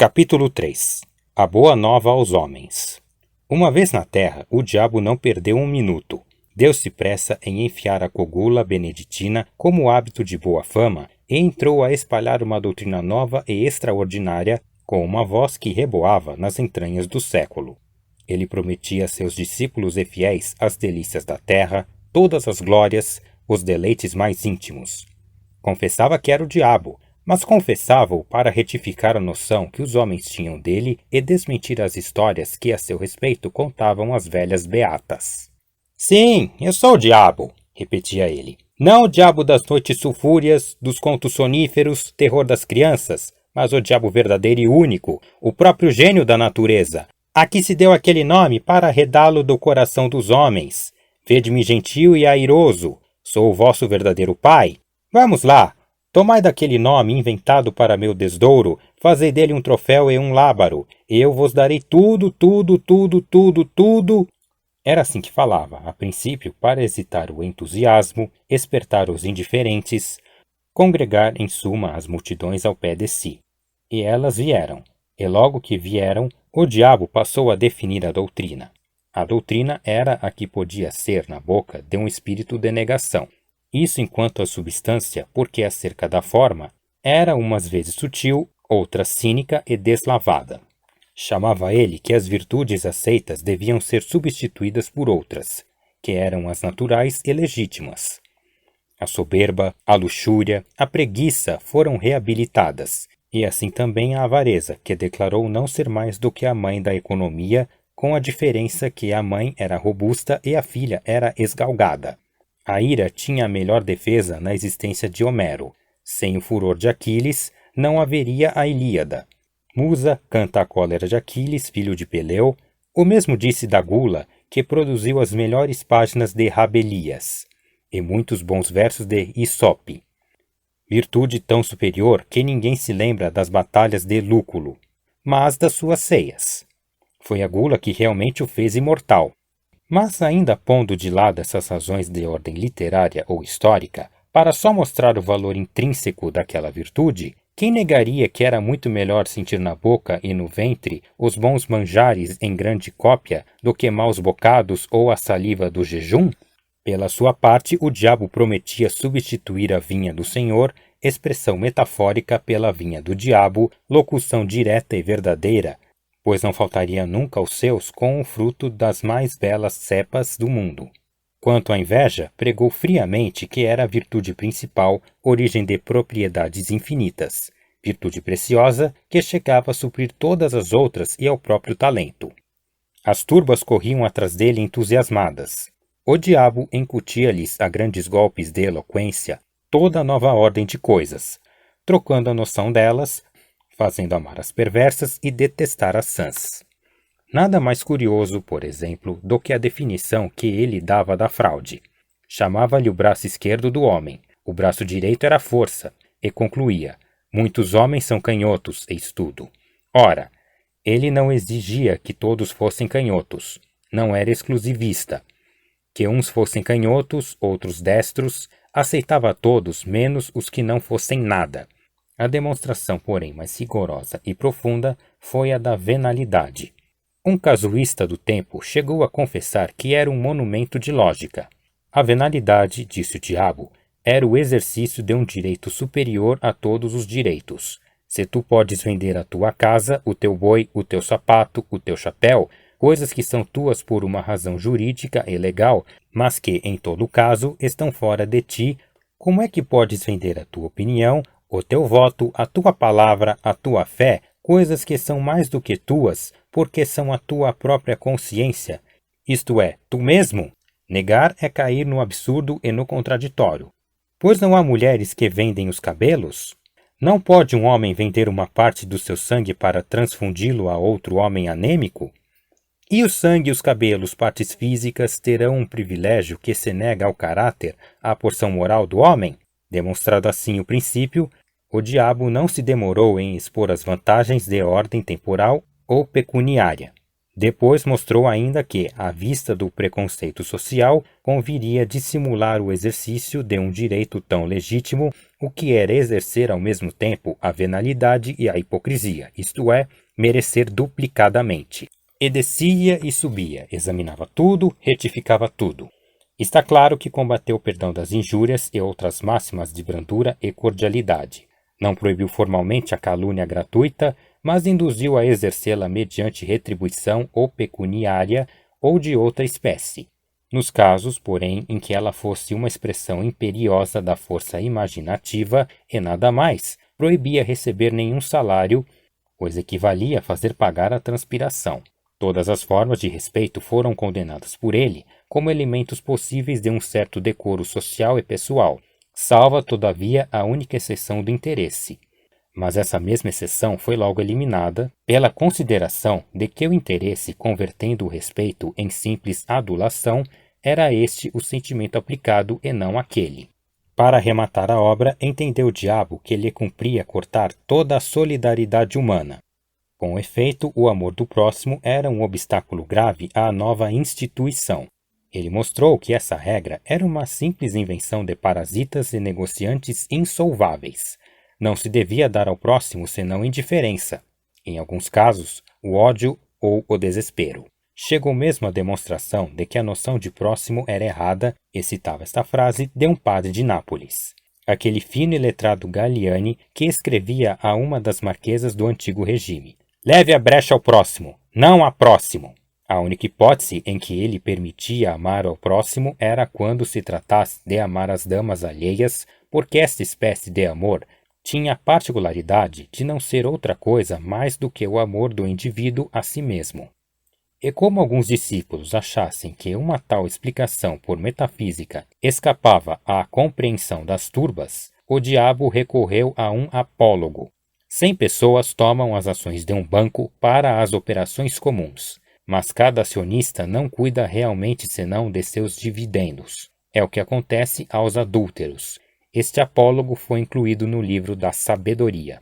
Capítulo 3 A Boa Nova aos Homens. Uma vez na terra, o diabo não perdeu um minuto. Deu-se pressa em enfiar a cogula beneditina como hábito de boa fama e entrou a espalhar uma doutrina nova e extraordinária com uma voz que reboava nas entranhas do século. Ele prometia a seus discípulos e fiéis as delícias da terra, todas as glórias, os deleites mais íntimos. Confessava que era o diabo, mas confessava-o para retificar a noção que os homens tinham dele e desmentir as histórias que a seu respeito contavam as velhas beatas. Sim, eu sou o diabo, repetia ele. Não o diabo das noites sulfúreas, dos contos soníferos, terror das crianças, mas o diabo verdadeiro e único, o próprio gênio da natureza. A que se deu aquele nome para arredá-lo do coração dos homens. Vede-me gentil e airoso, sou o vosso verdadeiro pai. Vamos lá, tomai daquele nome inventado para meu desdouro, fazei dele um troféu e um lábaro, e eu vos darei tudo. Era assim que falava, a princípio, para excitar o entusiasmo, espertar os indiferentes, congregar, em suma, as multidões ao pé de si. E elas vieram, e logo que vieram, o diabo passou a definir a doutrina. A doutrina era a que podia ser, na boca, de um espírito de negação. Isso enquanto a substância, porque acerca da forma, era umas vezes sutil, outras cínica e deslavada. Chamava ele que as virtudes aceitas deviam ser substituídas por outras, que eram as naturais e legítimas. A soberba, a luxúria, a preguiça foram reabilitadas, e assim também a avareza, que declarou não ser mais do que a mãe da economia, com a diferença que a mãe era robusta e a filha era esgalgada. A ira tinha a melhor defesa na existência de Homero. Sem o furor de Aquiles, não haveria a Ilíada. Musa canta a cólera de Aquiles, filho de Peleu. O mesmo disse da gula, que produziu as melhores páginas de Rabelias, e muitos bons versos de Isope. Virtude tão superior que ninguém se lembra das batalhas de Lúculo, mas das suas ceias. Foi a gula que realmente o fez imortal. Mas ainda pondo de lado essas razões de ordem literária ou histórica, para só mostrar o valor intrínseco daquela virtude, quem negaria que era muito melhor sentir na boca e no ventre os bons manjares em grande cópia do que maus bocados ou a saliva do jejum? Pela sua parte, o diabo prometia substituir a vinha do Senhor, expressão metafórica, pela vinha do diabo, locução direta e verdadeira, pois não faltaria nunca aos seus com o fruto das mais belas cepas do mundo. Quanto à inveja, pregou friamente que era a virtude principal, origem de propriedades infinitas, virtude preciosa que chegava a suprir todas as outras e ao próprio talento. As turbas corriam atrás dele entusiasmadas. O diabo incutia-lhes a grandes golpes de eloquência toda a nova ordem de coisas, trocando a noção delas, fazendo amar as perversas e detestar as sãs. Nada mais curioso, por exemplo, do que a definição que ele dava da fraude. Chamava-lhe o braço esquerdo do homem, o braço direito era a força, e concluía: muitos homens são canhotos, eis tudo. Ora, ele não exigia que todos fossem canhotos, não era exclusivista. Que uns fossem canhotos, outros destros, aceitava a todos menos os que não fossem nada. A demonstração, porém, mais rigorosa e profunda foi a da venalidade. Um casuísta do tempo chegou a confessar que era um monumento de lógica. A venalidade, disse o diabo, era o exercício de um direito superior a todos os direitos. Se tu podes vender a tua casa, o teu boi, o teu sapato, o teu chapéu, coisas que são tuas por uma razão jurídica e legal, mas que, em todo caso, estão fora de ti, como é que podes vender a tua opinião, o teu voto, a tua palavra, a tua fé, coisas que são mais do que tuas, porque são a tua própria consciência, isto é, tu mesmo? Negar é cair no absurdo e no contraditório. Pois não há mulheres que vendem os cabelos? Não pode um homem vender uma parte do seu sangue para transfundi-lo a outro homem anêmico? E o sangue e os cabelos, partes físicas, terão um privilégio que se nega ao caráter, à porção moral do homem? Demonstrado assim o princípio, o diabo não se demorou em expor as vantagens de ordem temporal ou pecuniária. Depois mostrou ainda que, à vista do preconceito social, conviria dissimular o exercício de um direito tão legítimo, o que era exercer ao mesmo tempo a venalidade e a hipocrisia, isto é, merecer duplicadamente. E descia e subia, examinava tudo, retificava tudo. Está claro que combateu o perdão das injúrias e outras máximas de brandura e cordialidade. Não proibiu formalmente a calúnia gratuita, mas induziu a exercê-la mediante retribuição ou pecuniária ou de outra espécie. Nos casos, porém, em que ela fosse uma expressão imperiosa da força imaginativa e nada mais, proibia receber nenhum salário, pois equivalia a fazer pagar a transpiração. Todas as formas de respeito foram condenadas por ele como elementos possíveis de um certo decoro social e pessoal, salva, todavia, a única exceção do interesse. Mas essa mesma exceção foi logo eliminada pela consideração de que o interesse, convertendo o respeito em simples adulação, era este o sentimento aplicado e não aquele. Para arrematar a obra, entendeu o diabo que lhe cumpria cortar toda a solidariedade humana. Com efeito, o amor do próximo era um obstáculo grave à nova instituição. Ele mostrou que essa regra era uma simples invenção de parasitas e negociantes insolváveis. Não se devia dar ao próximo senão indiferença, em alguns casos, o ódio ou o desespero. Chegou mesmo à demonstração de que a noção de próximo era errada e citava esta frase de um padre de Nápoles, aquele fino e letrado Galliani que escrevia a uma das marquesas do antigo regime: "Leve a brecha ao próximo, não a próximo." A única hipótese em que ele permitia amar ao próximo era quando se tratasse de amar as damas alheias, porque esta espécie de amor tinha a particularidade de não ser outra coisa mais do que o amor do indivíduo a si mesmo. E como alguns discípulos achassem que uma tal explicação por metafísica escapava à compreensão das turbas, o diabo recorreu a um apólogo. 100 pessoas tomam as ações de um banco para as operações comuns, mas cada acionista não cuida realmente senão de seus dividendos. É o que acontece aos adúlteros. Este apólogo foi incluído no livro da sabedoria.